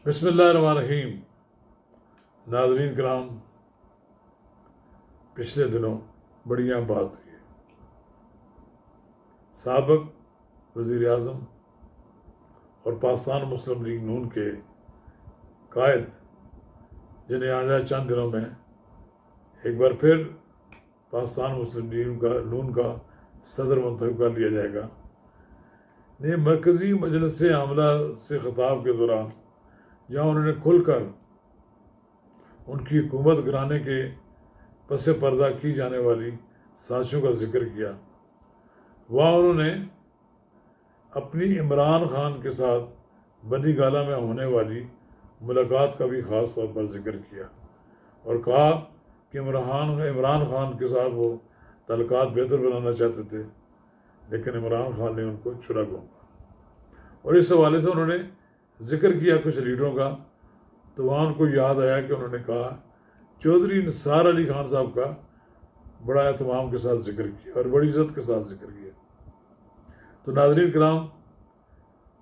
بسم اللہ الرحمن الرحیم۔ ناظرین کرام، پچھلے دنوں بڑی اہم بات ہوئی ہے۔ سابق وزیر اعظم اور پاکستان مسلم لیگ نون کے قائد، جنہیں آنے چند دنوں میں ایک بار پھر پاکستان مسلم لیگ نون کا صدر منتخب کر لیا جائے گا، نے مرکزی مجلس عاملہ سے خطاب کے دوران، جہاں انہوں نے کھل کر ان کی حکومت گرانے کے پس پردہ کی جانے والی سازشوں کا ذکر کیا، وہاں انہوں نے اپنی عمران خان کے ساتھ بنی گالہ میں ہونے والی ملاقات کا بھی خاص طور پر ذکر کیا اور کہا کہ عمران خان کے ساتھ وہ تعلقات بہتر بنانا چاہتے تھے، لیکن عمران خان نے ان کو چھڑا گھونپا۔ اور اس حوالے سے انہوں نے ذکر کیا کچھ لیڈروں کا، تو وہاں ان کو یاد آیا کہ انہوں نے کہا چودھری نثار علی خان صاحب کا بڑا اہتمام کے ساتھ ذکر کیا اور بڑی عزت کے ساتھ ذکر کیا۔ تو ناظرین کرام،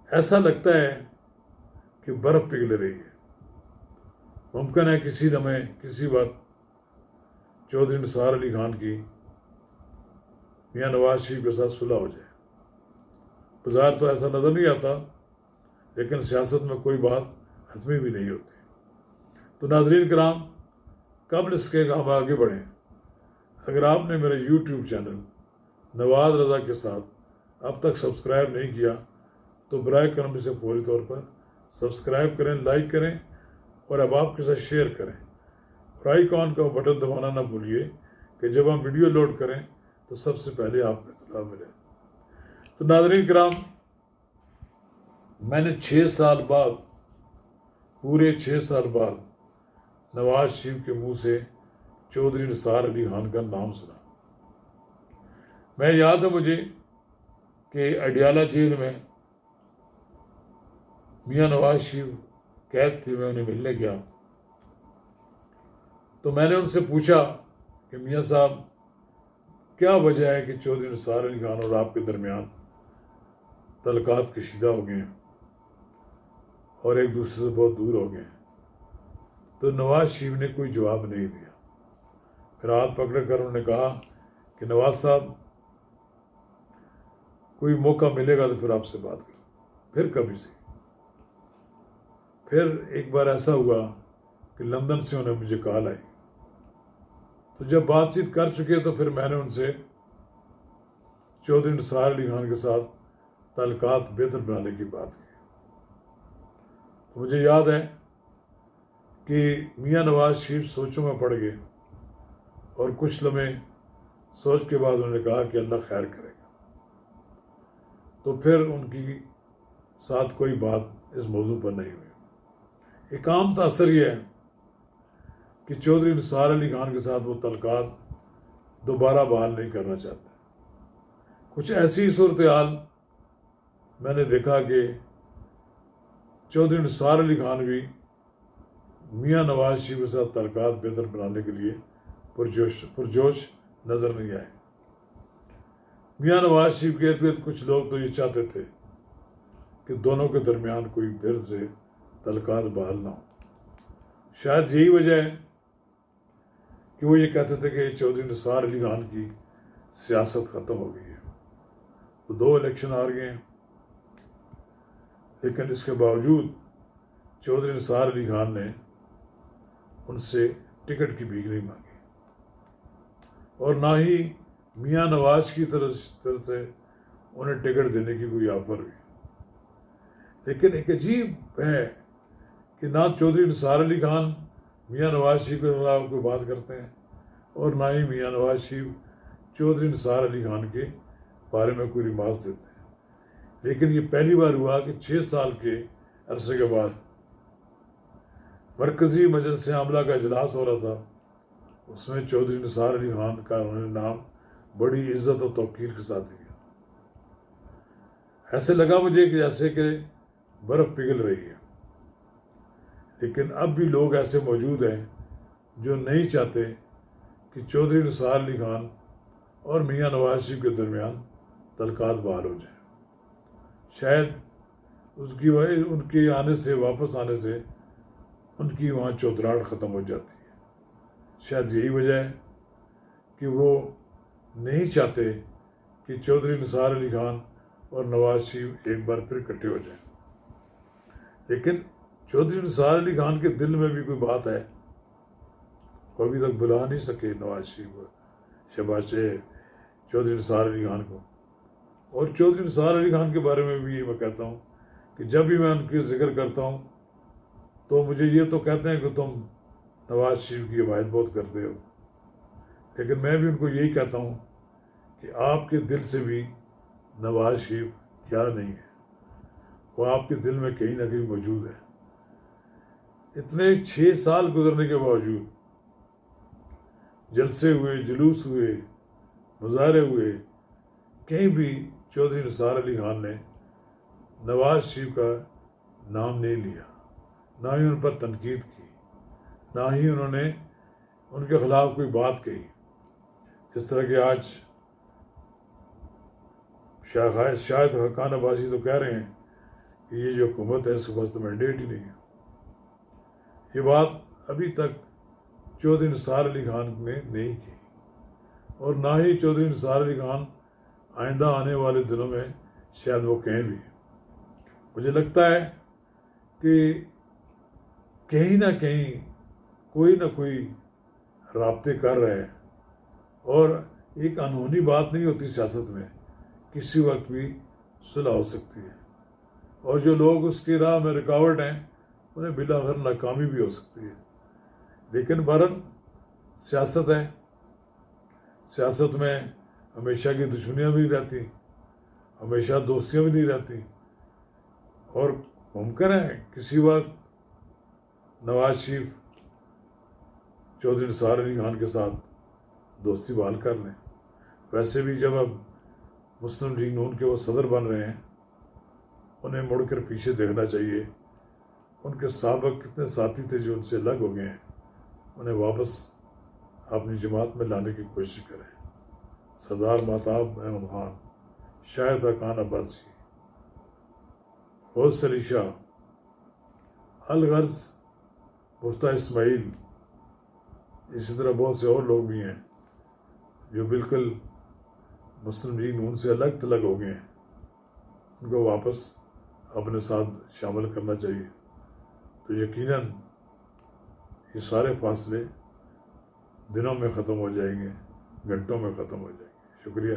ایسا لگتا ہے کہ برف پگھل رہی ہے۔ ممکن ہے کسی لمحے کسی وقت چودھری نثار علی خان کی میاں نواز شریف کے ساتھ صلح ہو جائے۔ بظاہر تو ایسا نظر نہیں آتا، لیکن سیاست میں کوئی بات حتمی بھی نہیں ہوتی۔ تو ناظرین کرام، قبل اس کے ہم آگے بڑھیں، اگر آپ نے میرے یوٹیوب چینل نواز رضا کے ساتھ اب تک سبسکرائب نہیں کیا تو برائے کرم اسے فوری طور پر سبسکرائب کریں، لائک کریں اور اب آپ کے ساتھ شیئر کریں، اور آئیکن کا بٹن دبانا نہ بھولیے کہ جب ہم ویڈیو لوڈ کریں تو سب سے پہلے آپ کو اطلاع ملے۔ تو ناظرین کرام، میں نے 6 سال بعد، پورے 6 سال بعد نواز شریف کے منہ سے چودھری نثار علی خان کا نام سنا۔ میں یاد ہے مجھے کہ اڈیالہ جیل میں میاں نواز شریف قید تھے، میں انہیں ملنے گیا تو میں نے ان سے پوچھا کہ میاں صاحب، کیا وجہ ہے کہ چودھری نثار علی خان اور آپ کے درمیان تعلقات کشیدہ ہو گئے ہیں اور ایک دوسرے سے بہت دور ہو گئے ہیں؟ تو نواز شریف نے کوئی جواب نہیں دیا۔ پھر ہاتھ پکڑ کر انہوں نے کہا کہ نواز صاحب، کوئی موقع ملے گا تو پھر آپ سے بات کروں، پھر کبھی سے۔ پھر ایک بار ایسا ہوا کہ لندن سے انہیں مجھے کال آئی، تو جب بات چیت کر چکے تو پھر میں نے ان سے چودھری نثار علی خان کے ساتھ تعلقات بہتر بنانے کی بات کی۔ تو مجھے یاد ہے کہ میاں نواز شریف سوچوں میں پڑ گئے اور کچھ لمحے سوچ کے بعد انہوں نے کہا کہ اللہ خیر کرے گا۔ تو پھر ان کی ساتھ کوئی بات اس موضوع پر نہیں ہوئی۔ ایک عام تاثر یہ ہے کہ چودھری نثار علی خان کے ساتھ وہ تعلقات دوبارہ بحال نہیں کرنا چاہتے۔ کچھ ایسی صورتحال میں نے دیکھا کہ چودھری نثار علی خان بھی میاں نواز شریف کے ساتھ تعلقات بہتر بنانے کے لیے پرجوش نظر نہیں آئے۔ میاں نواز شریف کے ارد گرد کچھ لوگ تو یہ چاہتے تھے کہ دونوں کے درمیان کوئی پھر سے تعلقات بحال نہ ہو۔ شاید یہی وجہ ہے کہ وہ یہ کہتے تھے کہ چودھری نثار علی خان کی سیاست ختم ہو گئی ہے۔ وہ 2 الیکشن ہار گئے ہیں، لیکن اس کے باوجود چودھری نثار علی خان نے ان سے ٹکٹ کی بھیک نہیں مانگی، اور نہ ہی میاں نواز کی طرف سے انہیں ٹکٹ دینے کی کوئی آفر ہوئی۔ لیکن ایک عجیب ہے کہ نہ چودھری نثار علی خان میاں نواز شریف کے خلاف کوئی بات کرتے ہیں، اور نہ ہی میاں نواز شریف چودھری نثار علی خان کے بارے میں کوئی ریمارکس دیتے ہیں۔ لیکن یہ پہلی بار ہوا کہ 6 سال کے عرصے کے بعد مرکزی مجلس عاملہ کا اجلاس ہو رہا تھا، اس میں چودھری نثار علی خان کا انہوں نے نام بڑی عزت اور توقیر کے ساتھ لیا۔ ایسے لگا مجھے کہ جیسے کہ برف پگھل رہی ہے، لیکن اب بھی لوگ ایسے موجود ہیں جو نہیں چاہتے کہ چودھری نثار علی خان اور میاں نواز شریف کے درمیان تعلقات بحال ہو جائیں۔ شاید اس کی وجہ ان کے آنے سے، واپس آنے سے ان کی وہاں چودراہٹ ختم ہو جاتی ہے۔ شاید یہی وجہ ہے کہ وہ نہیں چاہتے کہ چودھری نثار علی خان اور نواز شریف ایک بار پھر اکٹھے ہو جائیں۔ لیکن چودھری نثار علی خان کے دل میں بھی کوئی بات ہے، وہ ابھی تک بلا نہیں سکے نواز شریف کو، شہباز چودھری نثار علی خان کو۔ اور چودھری نثار علی خان کے بارے میں بھی یہ میں کہتا ہوں کہ جب بھی میں ان کے ذکر کرتا ہوں تو مجھے یہ تو کہتے ہیں کہ تم نواز شریف کی حمایت بہت کرتے ہو، لیکن میں بھی ان کو یہی کہتا ہوں کہ آپ کے دل سے بھی نواز شریف کیا نہیں ہے، وہ آپ کے دل میں کہیں نہ کہیں موجود ہے۔ اتنے 6 سال گزرنے کے باوجود جلسے ہوئے، جلوس ہوئے، مظاہرے ہوئے، کہیں بھی چودھری نثار علی خان نے نواز شریف کا نام نہیں لیا، نہ ہی ان پر تنقید کی، نہ ہی انہوں نے ان کے خلاف کوئی بات کہی۔ جس طرح کہ آج شاہد حقان عباسی تو کہہ رہے ہیں کہ یہ جو حکومت ہے اس کے پاس تو مینڈیٹ ہی نہیں ہے۔ یہ بات ابھی تک چودھری نثار علی خان نے نہیں کی، اور نہ ہی چودھری نثار علی خان آئندہ آنے والے دنوں میں شاید وہ کہیں بھی۔ مجھے لگتا ہے کہ کہیں نہ کہیں کوئی نہ کوئی رابطے کر رہے ہیں، اور ایک انہونی بات نہیں ہوتی سیاست میں، کسی وقت بھی صلح ہو سکتی ہے، اور جو لوگ اس کی راہ میں رکاوٹ ہیں انہیں بالآخر ناکامی بھی ہو سکتی ہے۔ لیکن بہرحال سیاست ہے، سیاست میں ہمیشہ کی دشمنیاں بھی نہیں رہتی، ہمیشہ دوستیاں بھی نہیں رہتی، اور ممکن ہے کسی وقت نواز شریف چودھری نثار علی خان کے ساتھ دوستی بحال کر لیں۔ ویسے بھی جب اب مسلم لیگ نون کے وہ صدر بن رہے ہیں، انہیں مڑ کر پیچھے دیکھنا چاہیے، ان کے سابق کتنے ساتھی تھے جو ان سے الگ ہو گئے ہیں، انہیں واپس اپنی جماعت میں لانے کی کوشش کریں۔ سردار مہتاب احمد خان، شاہد حقان عباسی، غوث علی شاہ، الغرض مفتاح اسماعیل، اسی طرح بہت سے اور لوگ بھی ہیں جو بالکل مسلم لیگ نون سے الگ تھلگ ہو گئے ہیں، ان کو واپس اپنے ساتھ شامل کرنا چاہیے۔ تو یقیناً یہ سارے فاصلے دنوں میں ختم ہو جائیں گے، گھنٹوں میں ختم ہو جائیں گے۔ شکریہ۔